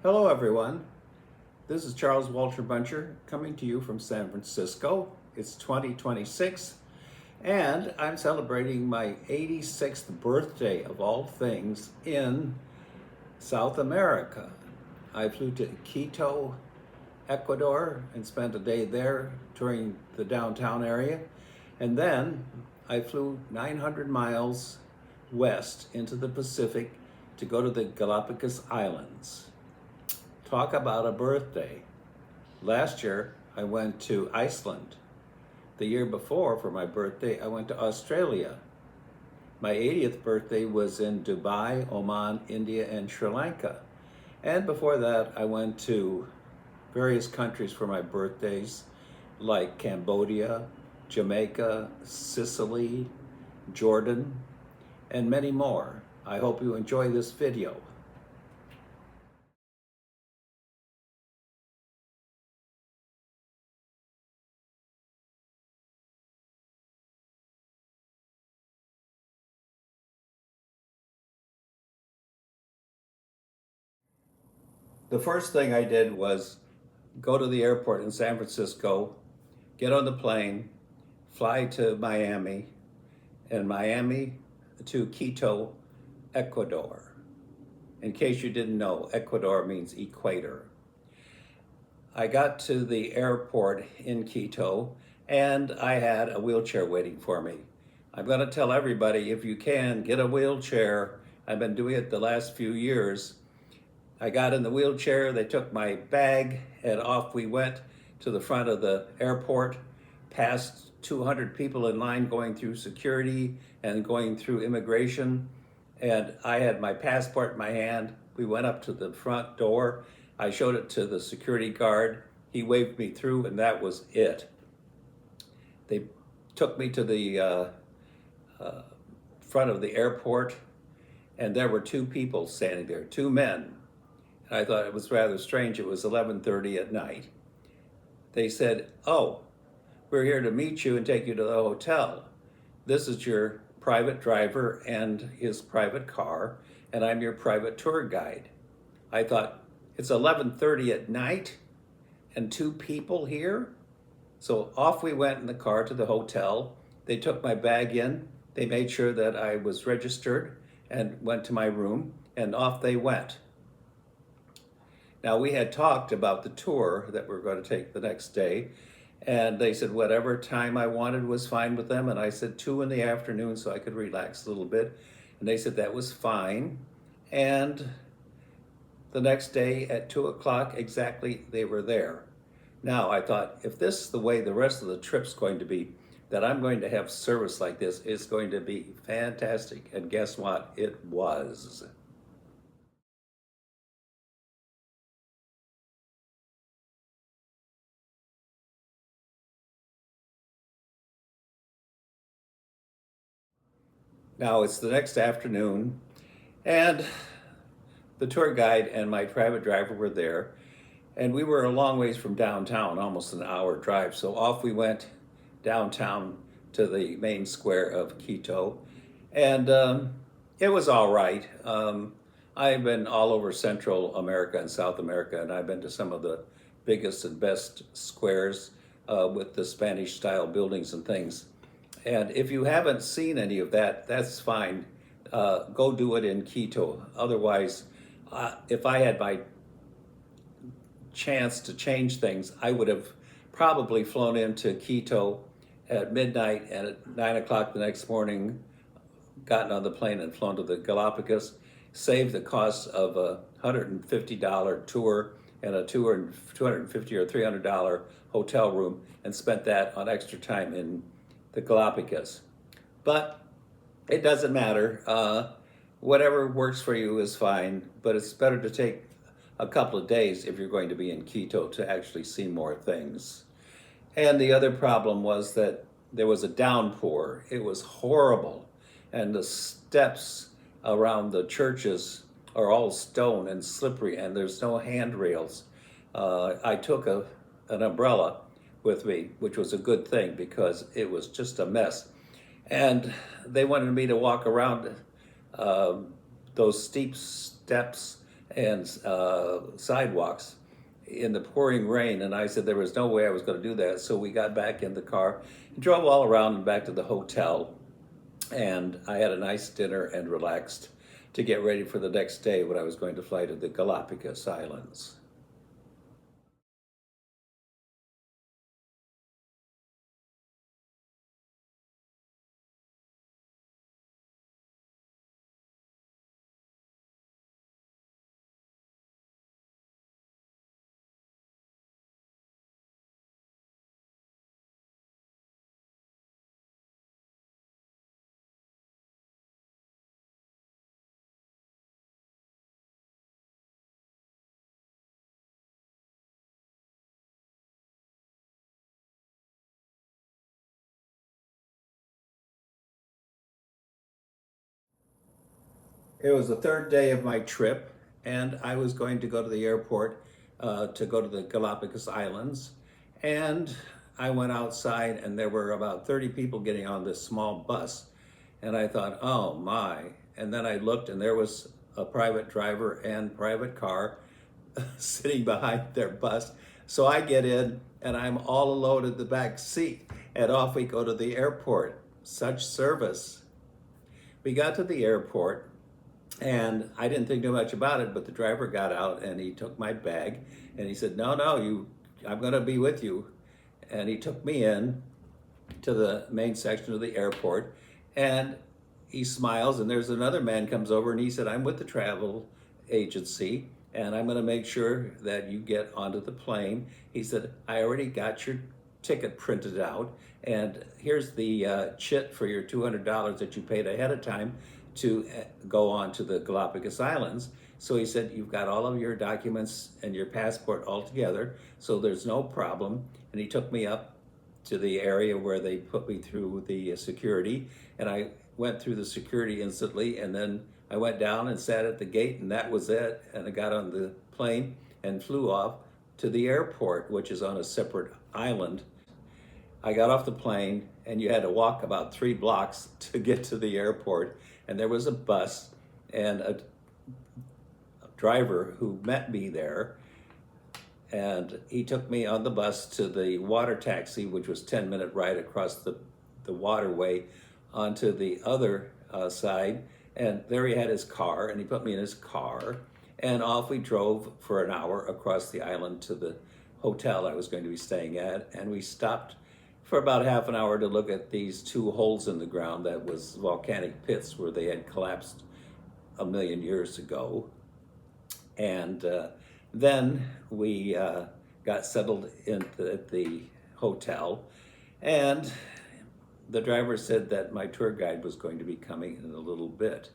Hello everyone, this is Charles Walter Buntjer coming to you from San Francisco. It's 2026 and I'm celebrating my 86th birthday of all things in South America. I flew to Quito, Ecuador and spent a day there touring the downtown area, and then I flew 900 miles west into the Pacific to go to the Galápagos Islands. Talk about a birthday. Last year, I went to Iceland. The year before, for my birthday, I went to Australia. My 80th birthday was in Dubai, Oman, India, and Sri Lanka. And before that, I went to various countries for my birthdays, like Cambodia, Jamaica, Sicily, Jordan, and many more. I hope you enjoy this video. The first thing I did was go to the airport in San Francisco, get on the plane, fly to Miami, and Miami to Quito, Ecuador. In case you didn't know, Ecuador means equator. I got to the airport in Quito and I had a wheelchair waiting for me. I'm going to tell everybody, if you can, get a wheelchair. I've been doing it the last few years. I got in the wheelchair, they took my bag, and off we went to the front of the airport, past 200 people in line going through security and going through immigration. And I had my passport in my hand. We went up to the front door. I showed it to the security guard. He waved me through, and that was it. They took me to the front of the airport, and there were two people standing there, two men. I thought it was rather strange. It was 11:30 at night. They said, "Oh, we're here to meet you and take you to the hotel. This is your private driver and his private car, and I'm your private tour guide." I thought, it's 11:30 at night and two people here? So off we went in the car to the hotel. They took my bag in. They made sure that I was registered and went to my room, and off they went. Now, we had talked about the tour that we're going to take the next day, and they said whatever time I wanted was fine with them, and I said 2 in the afternoon so I could relax a little bit, and they said that was fine. And the next day at 2 o'clock exactly, they were there. Now, I thought, if this is the way the rest of the trip's going to be, that I'm going to have service like this, it's going to be fantastic. And guess what? It was. Now it's the next afternoon, and the tour guide and my private driver were there, and we were a long ways from downtown, almost an hour drive. So off we went downtown to the main square of Quito, and it was all right. I've been all over Central America and South America, and I've been to some of the biggest and best squares with the Spanish-style buildings and things. And if you haven't seen any of that, that's fine. Go do it in Quito. Otherwise, if I had my chance to change things, I would have probably flown into Quito at midnight, and at 9 o'clock the next morning, gotten on the plane and flown to the Galapagos, saved the cost of a $150 tour and a $250 or $300 hotel room, and spent that on extra time in the Galapagos. But it doesn't matter. Whatever works for you is fine, but it's better to take a couple of days if you're going to be in Quito to actually see more things. And the other problem was that there was a downpour. It was horrible. And the steps around the churches are all stone and slippery, and there's no handrails. I took an umbrella with me, which was a good thing because it was just a mess. And they wanted me to walk around those steep steps and sidewalks in the pouring rain. And I said there was no way I was going to do that. So we got back in the car, drove all around and back to the hotel. And I had a nice dinner and relaxed to get ready for the next day when I was going to fly to the Galapagos Islands. It was the third day of my trip, and I was going to go to the airport to go to the Galapagos Islands. And I went outside, and there were about 30 people getting on this small bus. And I thought, oh my. And then I looked, and there was a private driver and private car sitting behind their bus. So I get in, and I'm all alone in the back seat, and off we go to the airport. Such service. We got to the airport, and I didn't think too much about it, but the driver got out and he took my bag and he said, no, no, I'm going to be with you. And he took me in to the main section of the airport, and he smiles, and there's another man comes over and he said, I'm with the travel agency and I'm going to make sure that you get onto the plane. He said, I already got your ticket printed out, and here's the chit for your $200 that you paid ahead of time to go on to the Galapagos Islands. So he said, you've got all of your documents and your passport all together, so there's no problem. And he took me up to the area where they put me through the security, and I went through the security instantly, and then I went down and sat at the gate, and that was it. And I got on the plane and flew off to the airport, which is on a separate island. I got off the plane, and you had to walk about 3 blocks to get to the airport, and there was a bus and a driver who met me there, and he took me on the bus to the water taxi, which was 10-minute ride across the waterway onto the other side. And there he had his car, and he put me in his car, and off we drove for an hour across the island to the hotel I was going to be staying at. And we stopped for about half an hour to look at these 2 holes in the ground that was volcanic pits where they had collapsed a million years ago. And then we got settled at the hotel, and the driver said that my tour guide was going to be coming in a little bit.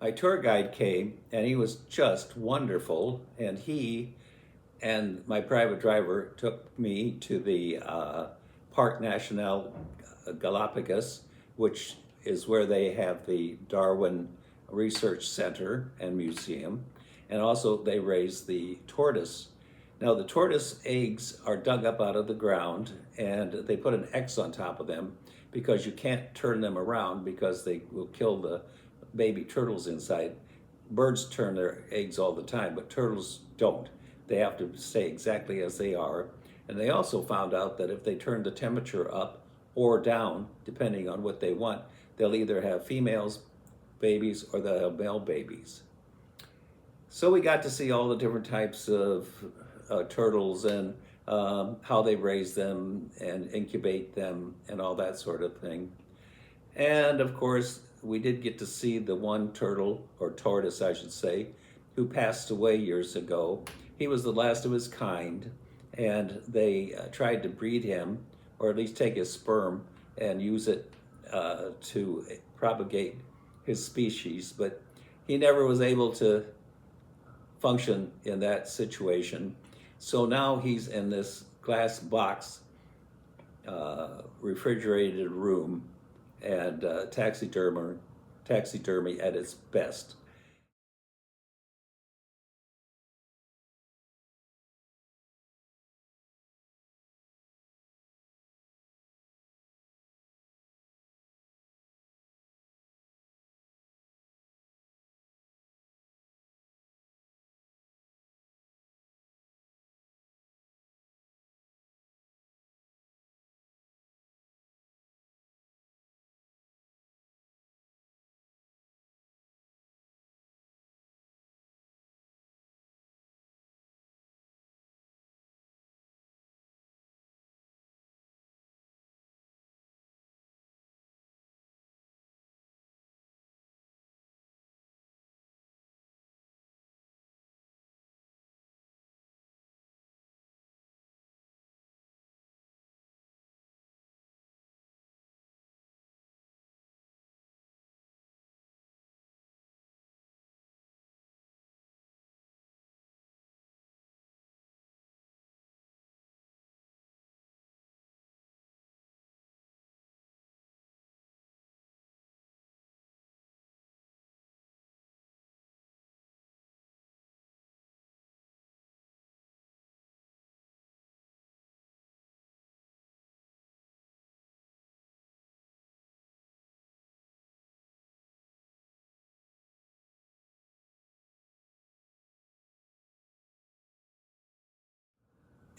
My tour guide came, and he was just wonderful, and he and my private driver took me to the Parc National Galapagos, which is where they have the Darwin Research Center and Museum, and also they raise the tortoise. Now the tortoise eggs are dug up out of the ground, and they put an X on top of them because you can't turn them around because they will kill the baby turtles inside. Birds turn their eggs all the time, but turtles don't. They have to stay exactly as they are. And they also found out that if they turn the temperature up or down, depending on what they want, they'll either have females babies or they'll have male babies. So we got to see all the different types of turtles and how they raise them and incubate them and all that sort of thing. And of course, we did get to see the one turtle, or tortoise I should say, who passed away years ago. He was the last of his kind, and they tried to breed him, or at least take his sperm and use it to propagate his species, but he never was able to function in that situation. So now he's in this glass box, refrigerated room, and taxidermy at its best.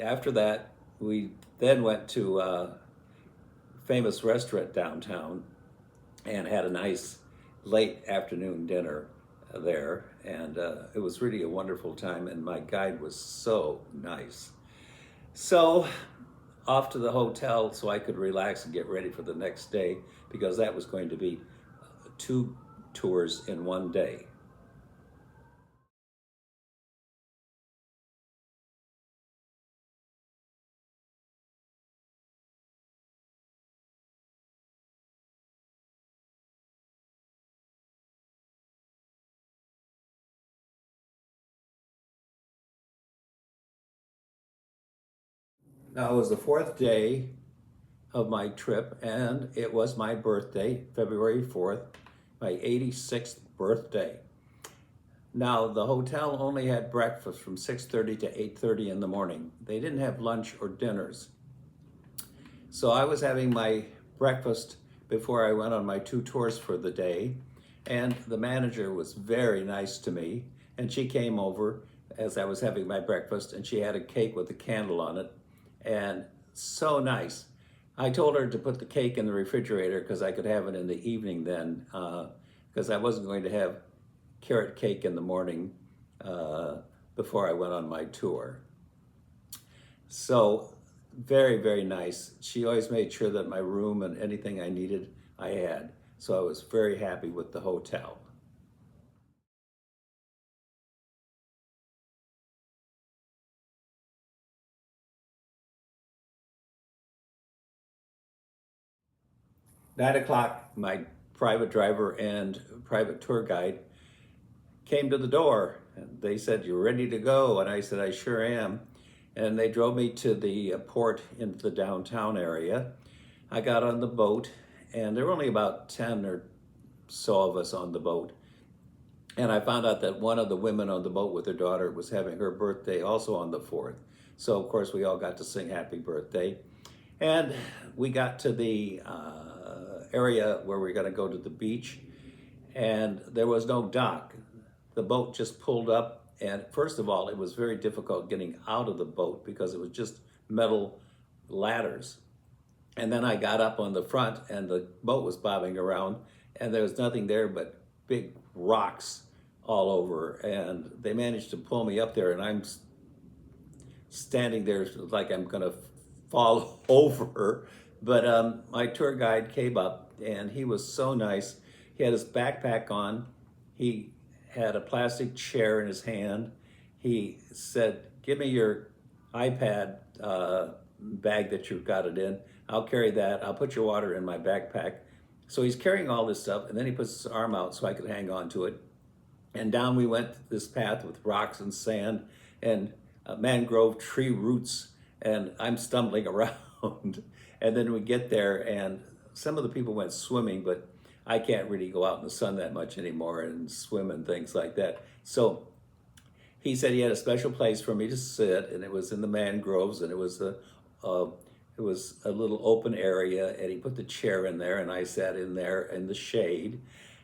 After that, we then went to a famous restaurant downtown and had a nice late afternoon dinner there. And it was really a wonderful time, and my guide was so nice. So off to the hotel so I could relax and get ready for the next day, because that was going to be two tours in one day. 'Now it was the fourth day of my trip, and it was my birthday, February 4th, my 86th birthday. Now, the hotel only had breakfast from 6:30 to 8:30 in the morning. They didn't have lunch or dinners. So I was having my breakfast before I went on my two tours for the day, and the manager was very nice to me, and she came over as I was having my breakfast, and she had a cake with a candle on it, and so nice. I told her to put the cake in the refrigerator because I could have it in the evening then, because I wasn't going to have carrot cake in the morning before I went on my tour. So very, very nice. She always made sure that my room and anything I needed, I had. So I was very happy with the hotel. Nine o'clock, my private driver and private tour guide came to the door. And they said, "You're ready to go?" And I said, "I sure am." And they drove me to the port into the downtown area. I got on the boat, and there were only about 10 or so of us on the boat. And I found out that one of the women on the boat with her daughter was having her birthday also on the 4th. So, of course, we all got to sing happy birthday. And we got to the area where we're going to go to the beach, and there was no dock. The boat just pulled up, and first of all, it was very difficult getting out of the boat because it was just metal ladders. And then I got up on the front, and the boat was bobbing around, and there was nothing there but big rocks all over. And they managed to pull me up there, and I'm standing there like I'm gonna fall over. But my tour guide came up, and he was so nice. He had his backpack on. He had a plastic chair in his hand. He said, "Give me your iPad bag that you've got it in. I'll carry that. I'll put your water in my backpack." So he's carrying all this stuff, and then he puts his arm out so I could hang on to it. And down we went this path with rocks and sand and mangrove tree roots, and I'm stumbling around. And then we get there, and some of the people went swimming, but I can't really go out in the sun that much anymore and swim and things like that. So he said he had a special place for me to sit, and it was in the mangroves, and it was a little open area, and he put the chair in there, and I sat in there in the shade.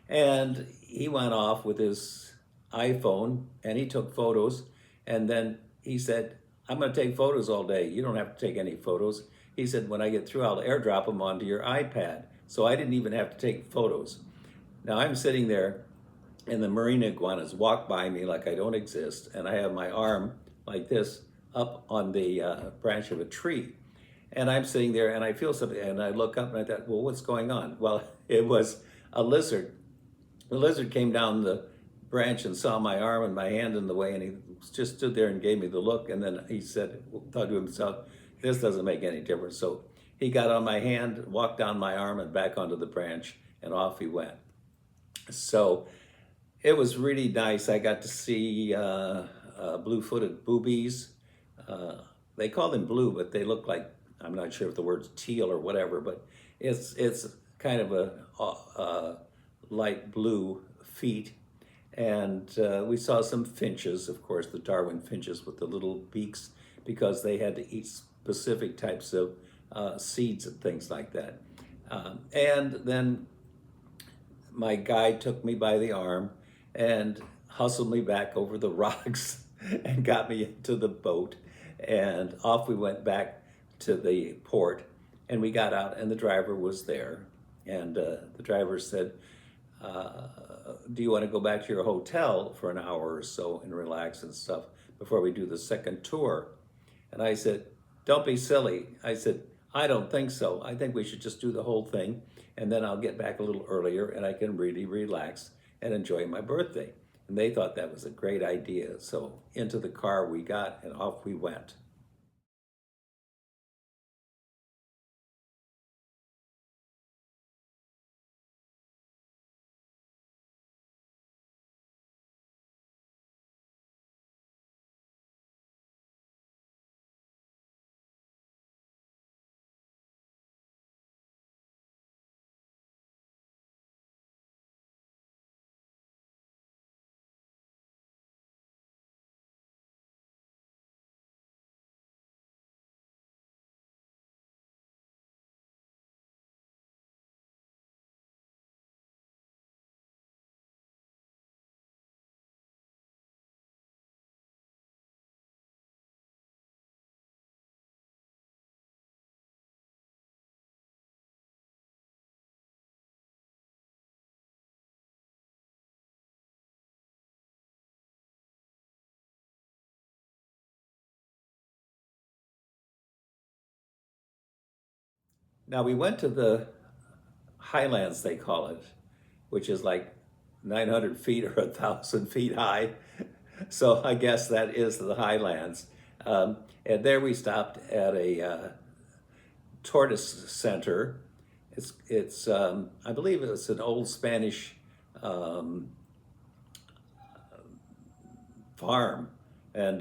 And he went off with his iPhone, and he took photos, and then he said, "I'm going to take photos all day. You don't have to take any photos." He said, "When I get through, I'll airdrop them onto your iPad." So I didn't even have to take photos. Now I'm sitting there, and the marine iguanas walk by me like I don't exist, and I have my arm like this up on the branch of a tree. And I'm sitting there, and I feel something, and I look up, and I thought, well, what's going on? Well, it was a lizard. The lizard came down the branch and saw my arm and my hand in the way, and he just stood there and gave me the look, and then he said, thought to himself, "This doesn't make any difference." So he got on my hand, walked down my arm and back onto the branch, and off he went. So it was really nice. I got to see blue-footed boobies. They call them blue, but they look like, I'm not sure if the word's teal or whatever, but it's kind of a light blue feet. And we saw some finches, of course, the Darwin finches with the little beaks, because they had to eat specific types of seeds and things like that. And then my guide took me by the arm and hustled me back over the rocks and got me into the boat. And off we went back to the port, and we got out, and the driver was there. And the driver said, "Do you want to go back to your hotel for an hour or so and relax and stuff before we do the second tour?" And I said, "Don't be silly." I said, "I don't think so. I think we should just do the whole thing, and then I'll get back a little earlier, and I can really relax and enjoy my birthday." And they thought that was a great idea. So into the car we got, and off we went. Now we went to the highlands, they call it, which is like 900 feet or 1,000 feet high. So I guess that is the highlands. And there we stopped at a tortoise center. It's I believe it's an old Spanish um, farm, and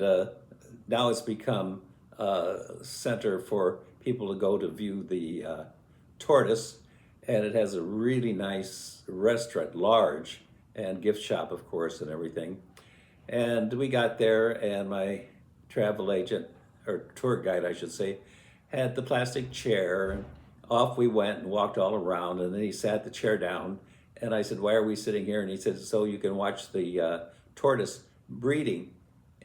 now it's become a center for people to go to view the tortoise, and it has a really nice restaurant, large, and gift shop, of course, and everything. And we got there, and my travel agent, or tour guide, I should say, had the plastic chair and off we went and walked all around, and then he sat the chair down, and I said, why are we sitting here? And he said, so you can watch the tortoise breeding.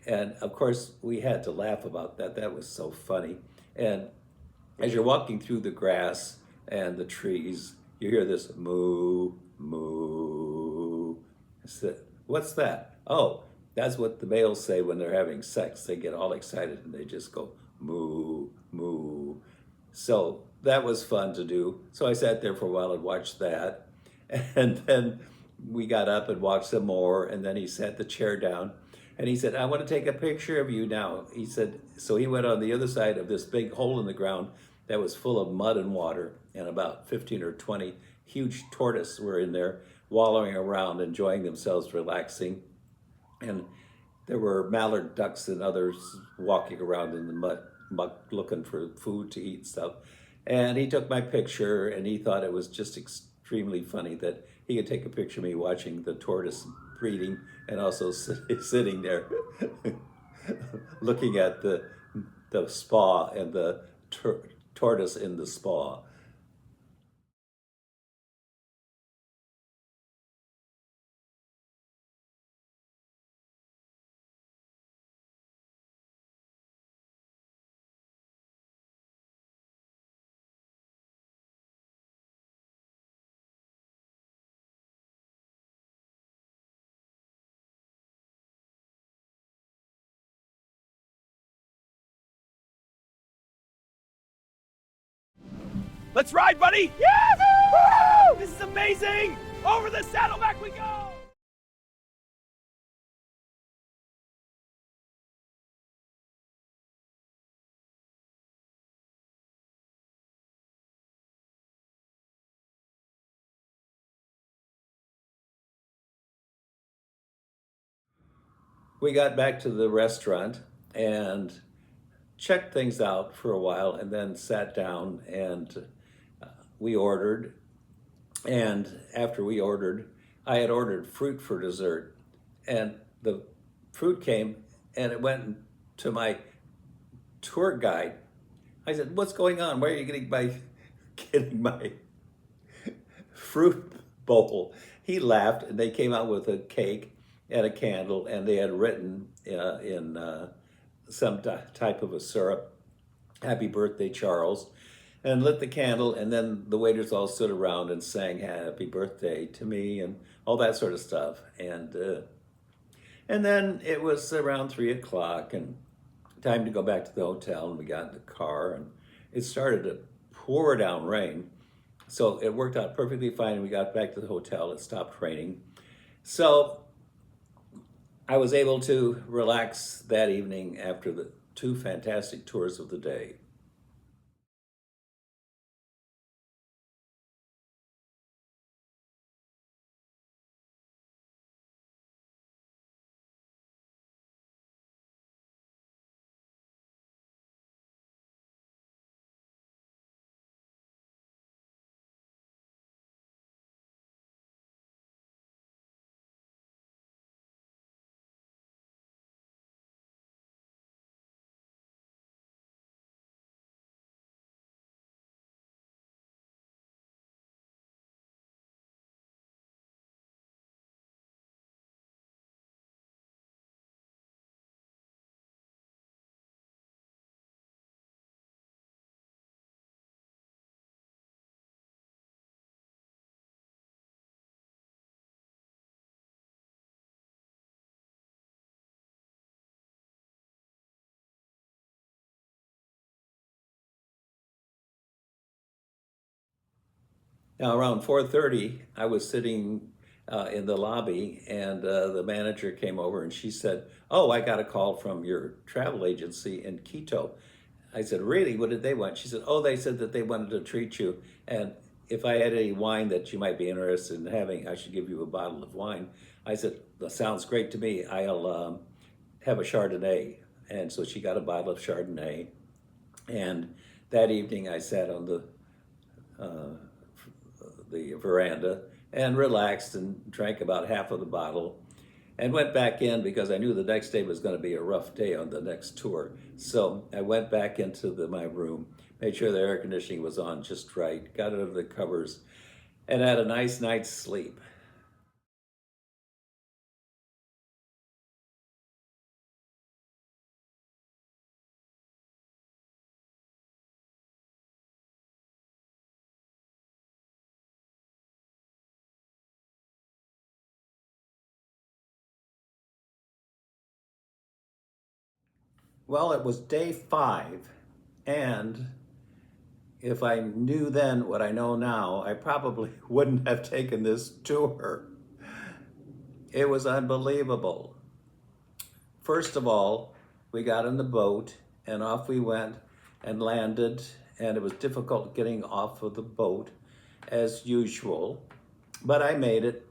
And of course, we had to laugh about that. That was so funny. And as you're walking through the grass and the trees, you hear this moo, moo. I said, what's that? Oh, that's what the males say when they're having sex. They get all excited and they just go moo, moo. So that was fun to do. So I sat there for a while and watched that. And then we got up and watched some more. And then he sat the chair down and he said, I want to take a picture of you now. He said, so he went on the other side of this big hole in the ground that was full of mud and water. And about 15 or 20 huge tortoises were in there wallowing around, enjoying themselves, relaxing. And there were mallard ducks and others walking around in the mud looking for food to eat and stuff. And he took my picture and he thought it was just extremely funny that he could take a picture of me watching the tortoise breeding and also sitting there looking at the spa and the tortoise in the spa. Let's ride, buddy! Yahoo! This is amazing! Over the saddleback we go! We got back to the restaurant and checked things out for a while and then sat down and we ordered. And after we ordered, I had ordered fruit for dessert. And the fruit came and it went to my tour guide. I said, what's going on? Why are you getting my fruit bowl? He laughed and they came out with a cake and a candle and they had written in some type of a syrup, happy birthday, Charles, and lit the candle. And then the waiters all stood around and sang happy birthday to me and all that sort of stuff. And then it was around 3 o'clock and time to go back to the hotel, and we got in the car and it started to pour down rain. So it worked out perfectly fine. We got back to the hotel, it stopped raining. So I was able to relax that evening after the 2 fantastic tours of the day. Now, around 4:30, I was sitting in the lobby, and the manager came over, and she said, "Oh, I got a call from your travel agency in Quito." I said, "Really? What did they want?" She said, "Oh, they said that they wanted to treat you, and if I had any wine that you might be interested in having, I should give you a bottle of wine." I said, "That sounds great to me. I'll have a Chardonnay." And so she got a bottle of Chardonnay, and that evening I sat on uh, the veranda and relaxed and drank about half of the bottle and went back in because I knew the next day was going to be a rough day on the next tour. So I went back into my room, made sure the air conditioning was on just right, got it under the covers, and had a nice night's sleep. Well, it was day 5, and if I knew then what I know now, I probably wouldn't have taken this tour. It was unbelievable. First of all, we got in the boat and off we went and landed, and it was difficult getting off of the boat as usual, but I made it.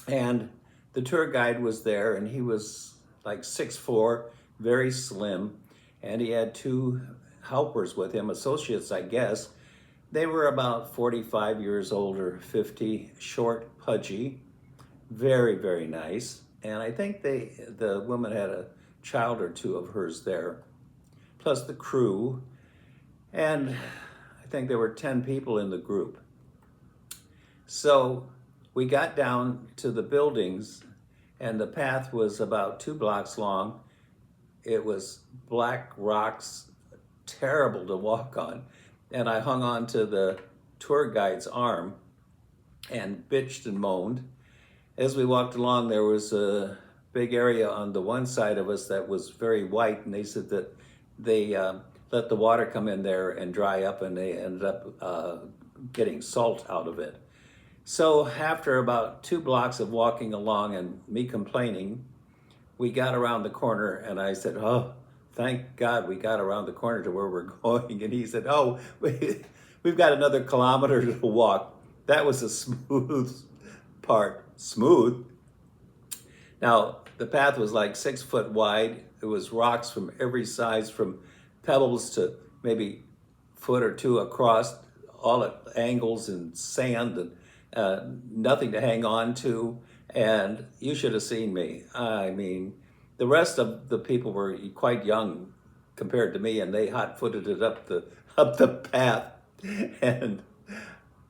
And the tour guide was there, and he was like 6'4", very slim, and he had 2 helpers with him, associates, I guess. They were about 45 years old or 50, short, pudgy, very, very nice. And I think the woman had a child or 2 of hers there, plus the crew. And I think there were 10 people in the group. So we got down to the buildings, and the path was about 2 blocks long. It was black rocks, terrible to walk on. And I hung on to the tour guide's arm and bitched and moaned. As we walked along, there was a big area on the one side of us that was very white, and they said that they let the water come in there and dry up, and they ended up getting salt out of it. So after about 2 blocks of walking along and me complaining, we got around the corner, and I said, "Oh, thank God we got around the corner to where we're going." And he said, "Oh, we've got another kilometer to walk." That was a smooth part. Smooth. Now, the path was like 6 foot wide. It was rocks from every size, from pebbles to maybe foot or 2 across, all at angles, and sand, and nothing to hang on to. And you should have seen me. I mean, the rest of the people were quite young compared to me, and they hot-footed it up the path, and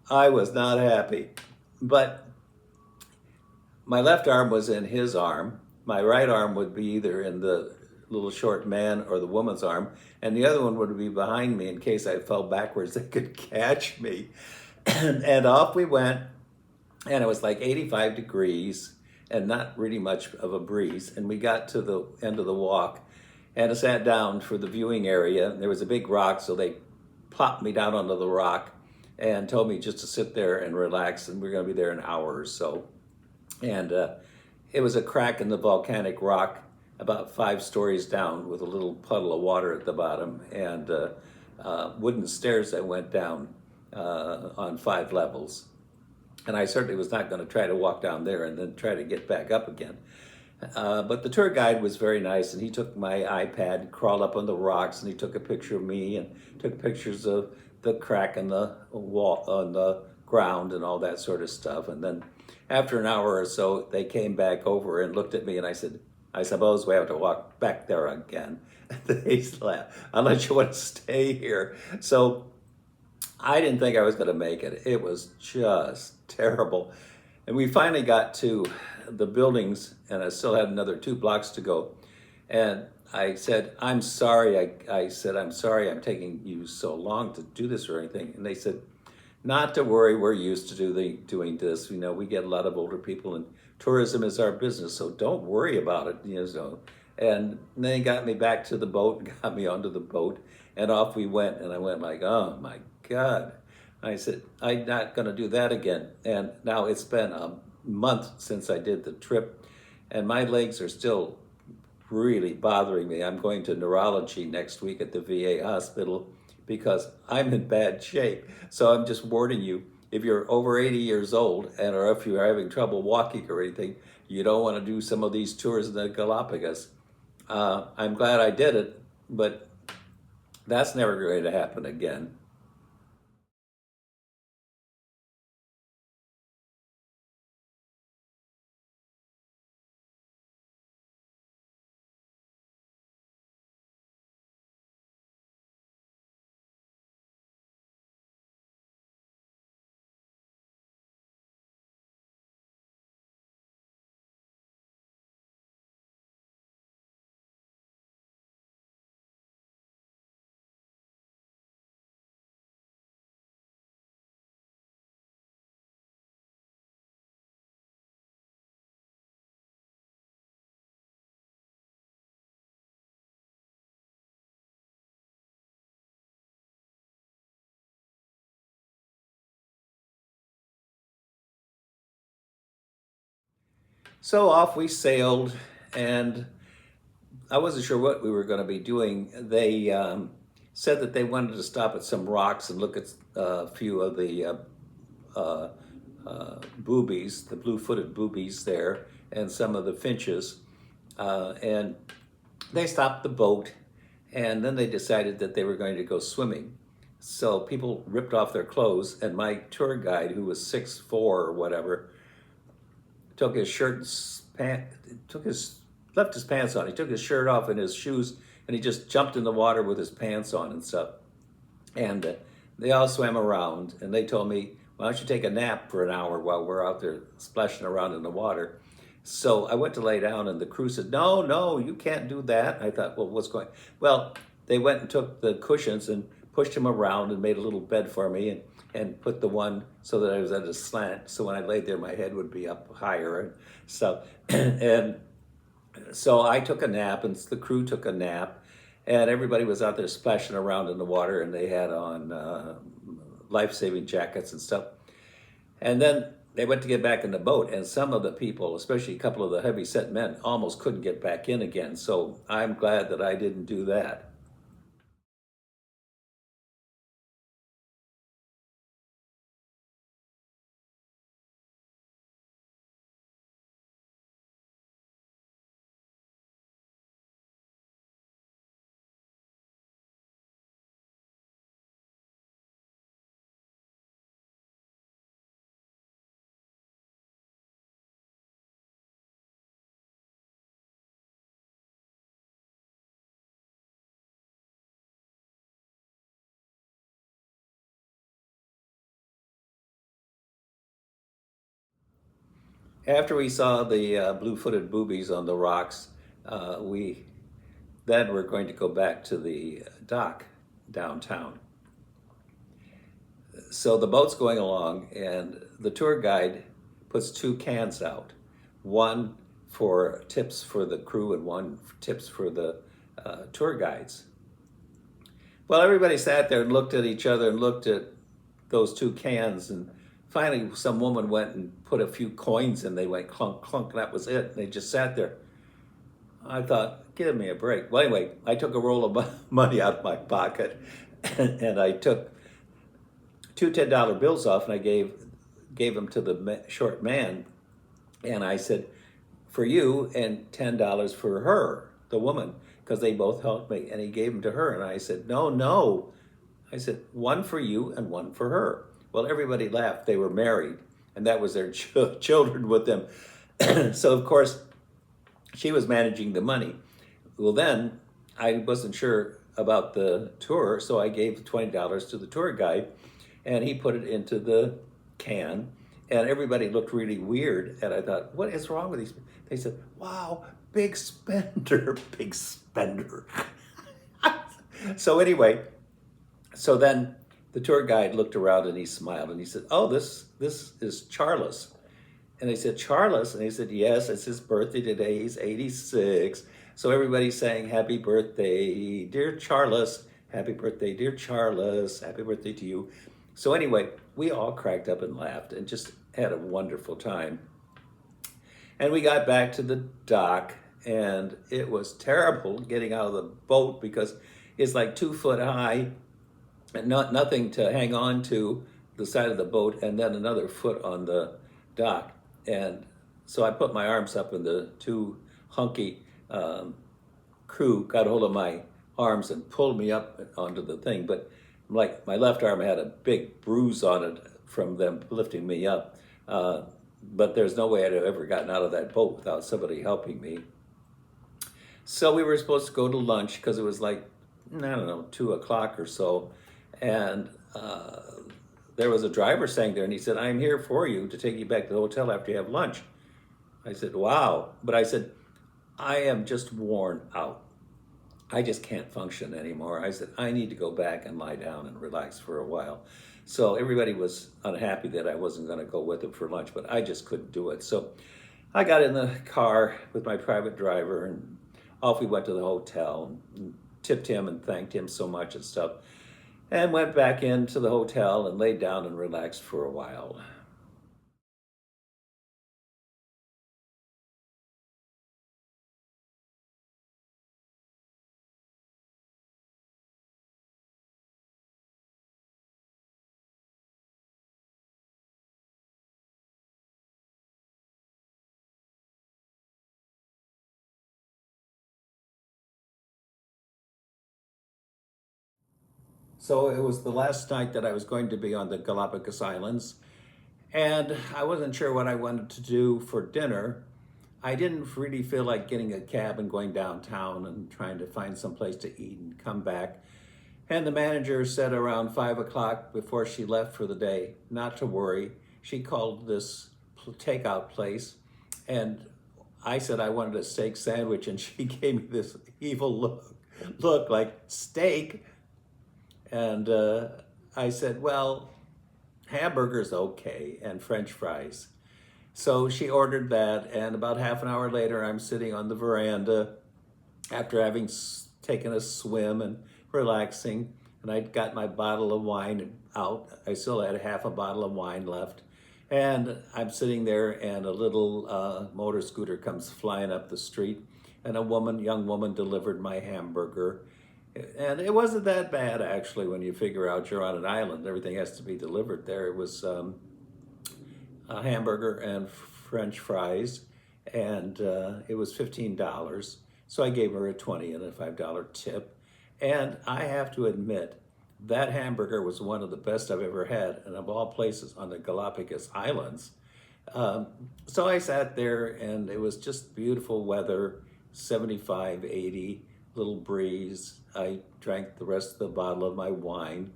I was not happy. But my left arm was in his arm. My right arm would be either in the little short man or the woman's arm, and the other one would be behind me in case I fell backwards. They could catch me. And off we went, and it was like 85 degrees and not really much of a breeze. And we got to the end of the walk, and I sat down for the viewing area. There was a big rock, so they plopped me down onto the rock and told me just to sit there and relax, and we're going to be there an hour or so. And it was a crack in the volcanic rock about 5 stories down with a little puddle of water at the bottom, and wooden stairs that went down on 5 levels. And I certainly was not going to try to walk down there and then try to get back up again. But the tour guide was very nice, and he took my iPad, crawled up on the rocks, and he took a picture of me and took pictures of the crack in the wall, on the ground, and all that sort of stuff. And then after an hour or so, they came back over and looked at me, and I said, "I suppose we have to walk back there again." They laughed, "Unless you want to stay here." So I didn't think I was going to make it. It was just terrible. And we finally got to the buildings, and I still had another 2 blocks to go. And I said, "I'm sorry." I said, "I'm sorry I'm taking you so long to do this or anything." And they said, "Not to worry, we're used to doing this. You know, we get a lot of older people, and tourism is our business, so don't worry about it." You know, so, and then they got me back to the boat, got me onto the boat, and off we went. And I went like, "Oh my God." I said, "I'm not going to do that again." And now it's been a month since I did the trip, and my legs are still really bothering me. I'm going to neurology next week at the VA hospital because I'm in bad shape. So I'm just warning you, if you're over 80 years old, and or if you're having trouble walking or anything, you don't want to do some of these tours in the Galápagos. I'm glad I did it, but that's never going to happen again. So off we sailed, and I wasn't sure what we were going to be doing. They said that they wanted to stop at some rocks and look at a few of the uh, boobies, the blue-footed boobies there, and some of the finches. And they stopped the boat, and then they decided that they were going to go swimming. So people ripped off their clothes, and my tour guide, who was 6'4" or whatever, took his shirt and left his pants on. He took his shirt off and his shoes, and he just jumped in the water with his pants on and stuff. And they all swam around, and they told me, why don't you take a nap for an hour while we're out there splashing around in the water? So I went to lay down, and the crew said, no, no, you can't do that. I thought, well, what's going on? Well, they went and took the cushions and pushed him around and made a little bed for me, and put the one so that I was at a slant. So when I laid there, my head would be up higher and stuff. And so I took a nap, and the crew took a nap, and everybody was out there splashing around in the water, and they had on life-saving jackets and stuff. And then they went to get back in the boat, and some of the people, especially a couple of the heavy-set men, almost couldn't get back in again. So I'm glad that I didn't do that. After we saw the blue-footed boobies on the rocks, we then we're going to go back to the dock downtown. So the boat's going along, and the tour guide puts two cans out, one for tips for the crew and one for tips for the tour guides. Well, everybody sat there and looked at each other and looked at those two cans, and finally some woman went and put a few coins in. They went clunk, clunk, and that was it. And they just sat there. I thought, give me a break. Well, anyway, I took a roll of money out of my pocket, and I took two $10 bills off, and I gave them to the short man, and I said, for you, and $10 for her, the woman, because they both helped me. And he gave them to her, and I said, no, no. I said, one for you and one for her. Well, everybody laughed. They were married, and that was their children with them. So, of course, she was managing the money. Well, then I wasn't sure about the tour, so I gave $20 to the tour guide, and he put it into the can, and everybody looked really weird, and I thought, what is wrong with these? They said, wow, big spender, big spender. So anyway, so then the tour guide looked around and he smiled and he said, oh, this is Charles. And I said, Charles? And he said, yes, it's his birthday today. He's 86. So everybody's saying, happy birthday, dear Charles. Happy birthday, dear Charles. Happy birthday to you. So anyway, we all cracked up and laughed and just had a wonderful time. And we got back to the dock, and it was terrible getting out of the boat because it's like 2 foot high and nothing to hang on to the side of the boat, and then another foot on the dock. And so I put my arms up, and the two hunky crew got hold of my arms and pulled me up onto the thing. But like my left arm had a big bruise on it from them lifting me up. But there's no way I'd have ever gotten out of that boat without somebody helping me. So we were supposed to go to lunch because it was like, I don't know, 2 o'clock or so. And there was a driver staying there, and he said, I'm here for you to take you back to the hotel after you have lunch. I said, wow. But I said, I am just worn out. I just can't function anymore. I said, I need to go back and lie down and relax for a while. So everybody was unhappy that I wasn't going to go with them for lunch, but I just couldn't do it. So I got in the car with my private driver, and off we went to the hotel, and tipped him and thanked him so much and stuff, and went back into the hotel and laid down and relaxed for a while. So it was the last night that I was going to be on the Galapagos Islands, and I wasn't sure what I wanted to do for dinner. I didn't really feel like getting a cab and going downtown and trying to find some place to eat and come back. And the manager said around 5 o'clock before she left for the day, not to worry. She called this takeout place, and I said I wanted a steak sandwich, and she gave me this evil look like steak. And I said, well, hamburger's okay, and French fries. So she ordered that, and about half an hour later, I'm sitting on the veranda after having taken a swim and relaxing, and I'd got my bottle of wine out. I still had half a bottle of wine left. And I'm sitting there, and a little motor scooter comes flying up the street, and young woman delivered my hamburger. And it wasn't that bad, actually, when you figure out you're on an island. Everything has to be delivered there. It was a hamburger and French fries, and it was $15. So I gave her a $20 and a $5 tip. And I have to admit, that hamburger was one of the best I've ever had, and of all places on the Galapagos Islands. So I sat there, and it was just beautiful weather, 75, 80, little breeze. I drank the rest of the bottle of my wine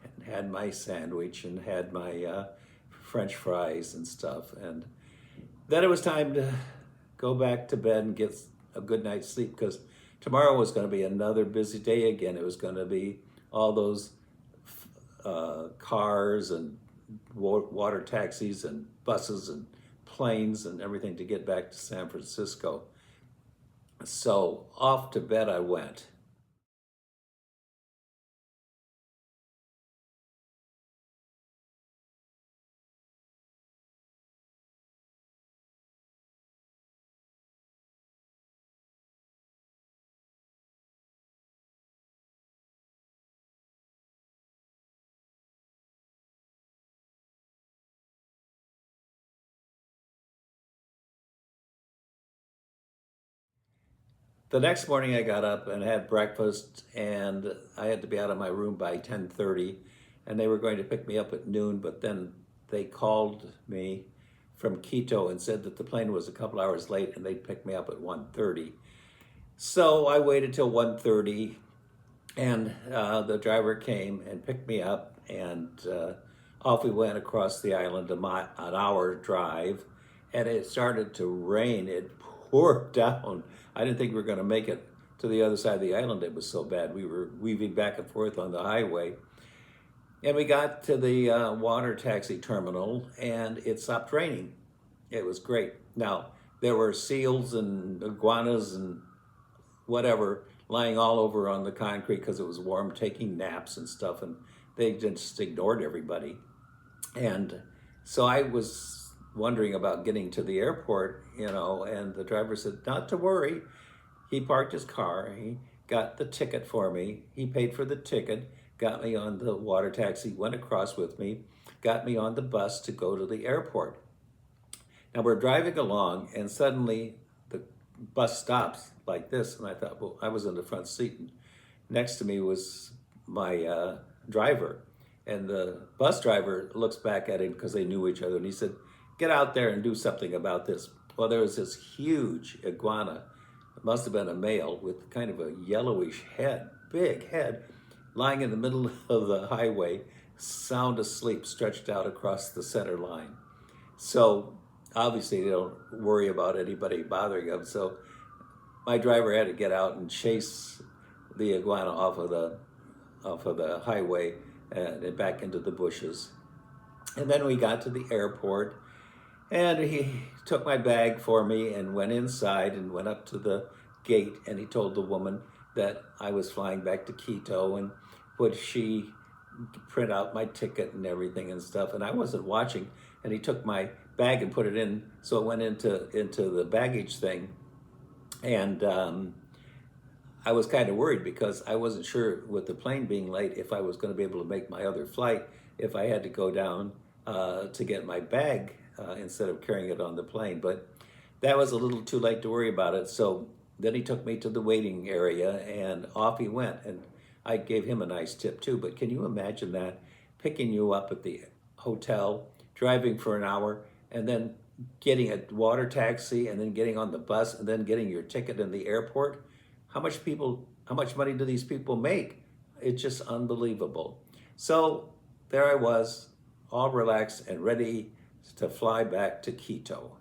and had my sandwich and had my French fries and stuff. And then it was time to go back to bed and get a good night's sleep, because tomorrow was going to be another busy day again. It was going to be all those cars and water taxis and buses and planes and everything to get back to San Francisco. So off to bed I went. The next morning I got up and had breakfast, and I had to be out of my room by 10:30, and they were going to pick me up at noon, but then they called me from Quito and said that the plane was a couple hours late and they'd pick me up at 1:30. So I waited till 1:30, and the driver came and picked me up, and off we went across the island, an hour drive, and it started to rain. It poured down. I didn't think we were going to make it to the other side of the island. It was so bad. We were weaving back and forth on the highway. And we got to the water taxi terminal, and it stopped raining. It was great. Now, there were seals and iguanas and whatever lying all over on the concrete because it was warm, taking naps and stuff, and they just ignored everybody. And so I was wondering about getting to the airport, and the driver said, not to worry. He parked his car, he got the ticket for me, he paid for the ticket, got me on the water taxi, went across with me, got me on the bus to go to the airport. Now we're driving along, and suddenly the bus stops like this, and I thought, well, I was in the front seat, and next to me was my driver. And the bus driver looks back at him because they knew each other, and he said, get out there and do something about this. Well, there was this huge iguana, it must have been a male, with kind of a yellowish head, big head, lying in the middle of the highway, sound asleep, stretched out across the center line. So obviously they don't worry about anybody bothering them. So my driver had to get out and chase the iguana off of the highway and back into the bushes. And then we got to the airport, and he took my bag for me and went inside and went up to the gate, and he told the woman that I was flying back to Quito, and would she print out my ticket and everything and stuff. And I wasn't watching, and he took my bag and put it in, so it went into the baggage thing. And I was kind of worried because I wasn't sure, with the plane being late, if I was going to be able to make my other flight, if I had to go down to get my bag instead of carrying it on the plane. But that was a little too late to worry about it. So then he took me to the waiting area, and off he went. And I gave him a nice tip too, but can you imagine that? Picking you up at the hotel, driving for an hour, and then getting a water taxi, and then getting on the bus, and then getting your ticket in the airport. How much money do these people make? It's just unbelievable. So there I was, all relaxed and ready to fly back to Quito.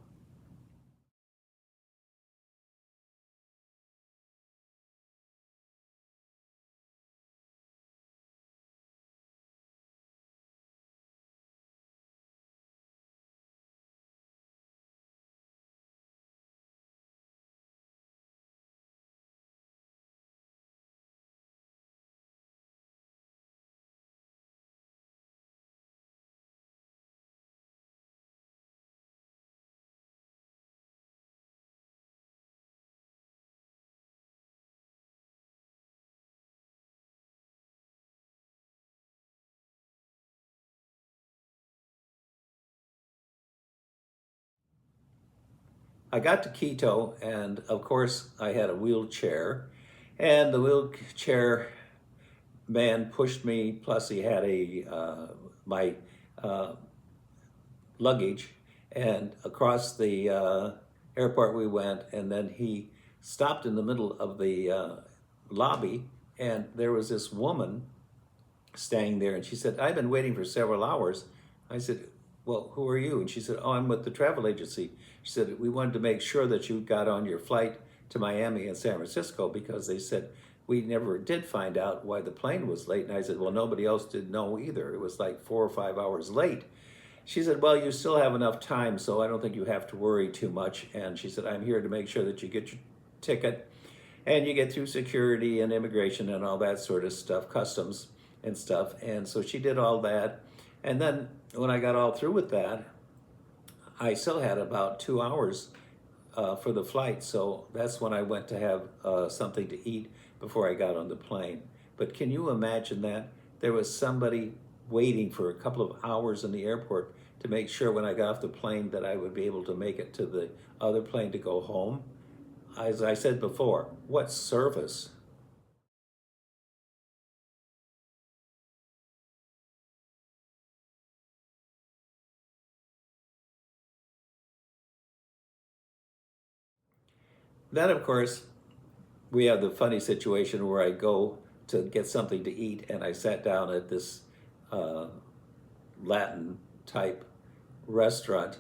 I got to Quito, and of course, I had a wheelchair, and the wheelchair man pushed me. Plus, he had a my uh, luggage, and across the airport we went, and then he stopped in the middle of the lobby, and there was this woman staying there, and she said, "I've been waiting for several hours." I said, "Well, who are you?" And she said, "Oh, I'm with the travel agency." She said, "We wanted to make sure that you got on your flight to Miami and San Francisco because they said we never did find out why the plane was late." And I said, "Well, nobody else did know either. It was like 4 or 5 hours late." She said, "Well, you still have enough time, so I don't think you have to worry too much." And she said, "I'm here to make sure that you get your ticket and you get through security and immigration and all that sort of stuff, customs and stuff." And so she did all that. And then when I got all through with that, I still had about 2 hours for the flight. So that's when I went to have something to eat before I got on the plane. But can you imagine that? There was somebody waiting for a couple of hours in the airport to make sure when I got off the plane that I would be able to make it to the other plane to go home. As I said before, what service? Then, of course, we have the funny situation where I go to get something to eat, and I sat down at this uh, Latin type restaurant,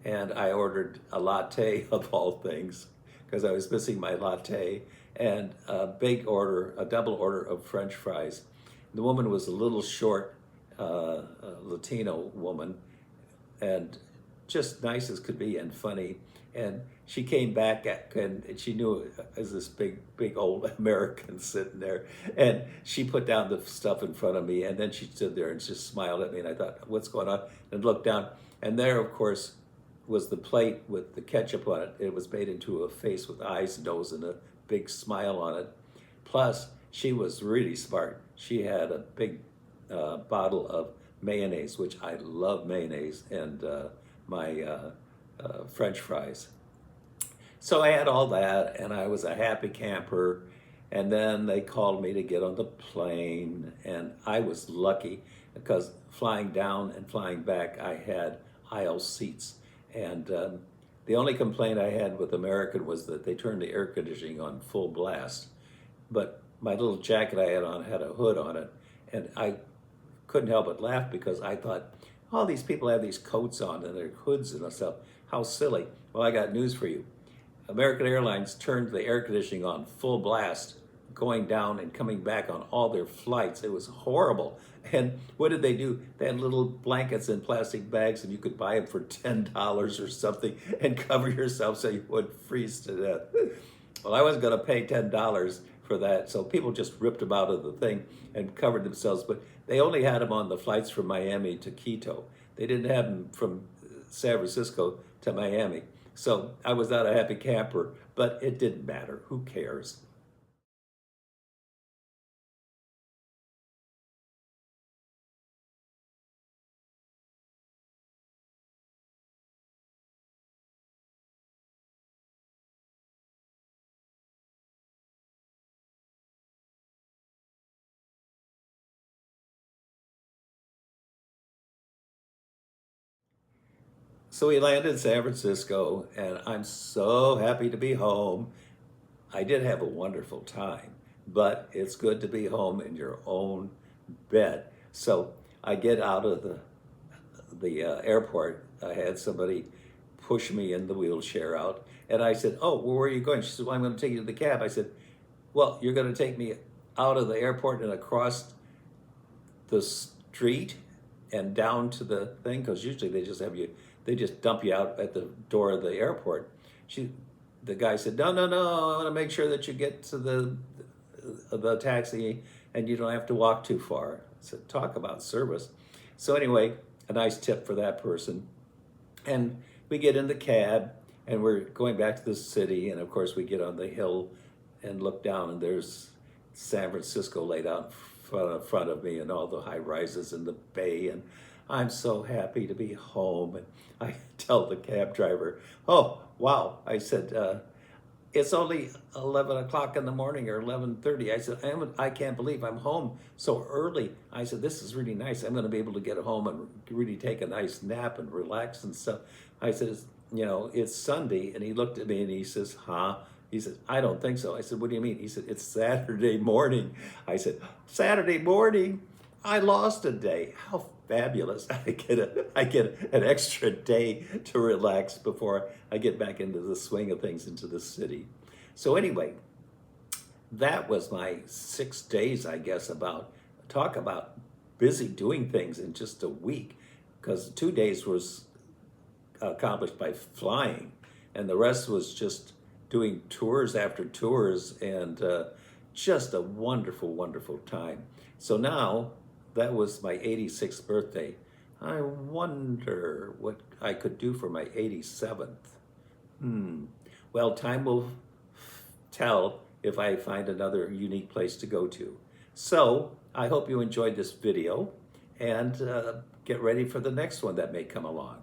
and I ordered a latte of all things because I was missing my latte, and a big order, a double order of French fries. The woman was a little short, Latino woman, and just nice as could be and funny. And she came back and she knew as this big old American sitting there. And she put down the stuff in front of me, and then she stood there and just smiled at me. And I thought, what's going on? And looked down, and there, of course, was the plate with the ketchup on it. It was made into a face with eyes, nose, and a big smile on it. Plus, she was really smart. She had a big bottle of mayonnaise, which I love mayonnaise, and my French fries. So I had all that, and I was a happy camper. And then they called me to get on the plane, and I was lucky because flying down and flying back, I had aisle seats. And the only complaint I had with American was that they turned the air conditioning on full blast. But my little jacket I had on had a hood on it, and I couldn't help but laugh because I thought, all these people have these coats on and their hoods and stuff. How silly. Well, I got news for you. American Airlines turned the air conditioning on full blast, going down and coming back on all their flights. It was horrible. And what did they do? They had little blankets in plastic bags, and you could buy them for $10 or something and cover yourself so you wouldn't freeze to death. Well, I wasn't going to pay $10 for that, so people just ripped them out of the thing and covered themselves. But they only had them on the flights from Miami to Quito. They didn't have them from San Francisco to Miami. So I was not a happy camper, but it didn't matter. Who cares? So we landed in San Francisco, and I'm so happy to be home. I did have a wonderful time, but it's good to be home in your own bed. So I get out of the airport. I had somebody push me in the wheelchair out, and I said, "Oh, well, where are you going?" She said, "Well, I'm going to take you to the cab." I said, "Well, you're going to take me out of the airport and across the street and down to the thing, because usually they just dump you out at the door of the airport." The guy said, "No, no, no. I want to make sure that you get to the taxi and you don't have to walk too far." I said, "Talk about service." So anyway, a nice tip for that person. And we get in the cab and we're going back to the city, and of course we get on the hill and look down, and there's San Francisco laid out in front of me, and all the high rises in the bay, and I'm so happy to be home. And I tell the cab driver, "Oh, wow." I said, "It's only 11 o'clock in the morning, or 11:30. I said, I can't believe I'm home so early." I said, "This is really nice. I'm going to be able to get home and really take a nice nap and relax and stuff." I said, "It's Sunday." And he looked at me and he says, "Huh?" He said, "I don't think so." I said, "What do you mean?" He said, "It's Saturday morning." I said, "Saturday morning? I lost a day. How fabulous." I get an extra day to relax before I get back into the swing of things into the city. So anyway, that was my 6 days, I guess. Talk about busy doing things in just a week, because 2 days was accomplished by flying, and the rest was just doing tours after tours, and just a wonderful, wonderful time. So now, that was my 86th birthday. I wonder what I could do for my 87th. Well, time will tell if I find another unique place to go to. So I hope you enjoyed this video, and get ready for the next one that may come along.